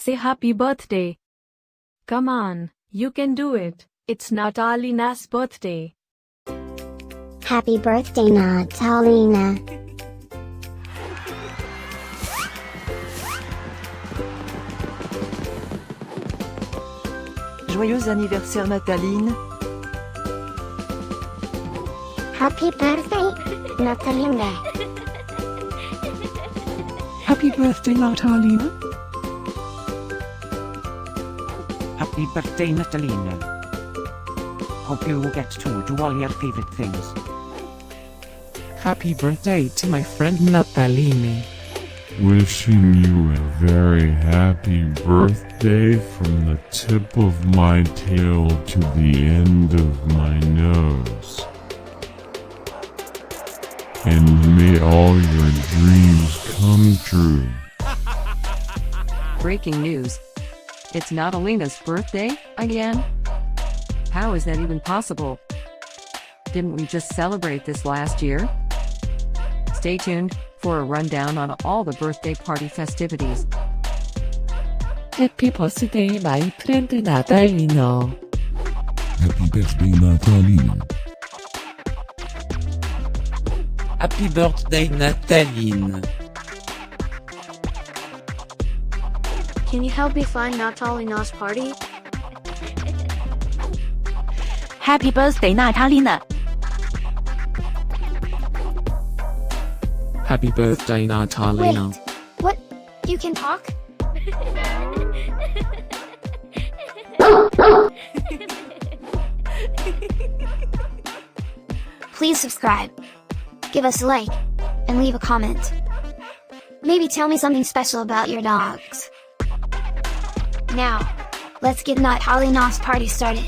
Say happy birthday. Come on, you can do it. It's Natalina's birthday. Happy birthday, Natalina. Joyeux anniversaire Nataline. Happy birthday, Natalina. Happy birthday, Natalina. Happy birthday, Natalina. Hope you get to do all your favorite things. Happy birthday to my friend Natalina. Wishing you a very happy birthday from the tip of my tail to the end of my nose. And may all your dreams come true. Breaking news. It's Natalina's birthday again? How is that even possible? Didn't we just celebrate this last year? Stay tuned for a rundown on all the birthday party festivities. Happy birthday, my friend Natalina. Happy birthday, Natalina. Happy birthday, Natalina. Can you help me find Natalina's party? Happy birthday, Natalina. Happy birthday, Natalina. Wait, what? You can talk? Please subscribe, give us a like, and leave a comment. Maybe tell me something special about your dogs. Now, let's get Natalina's party started.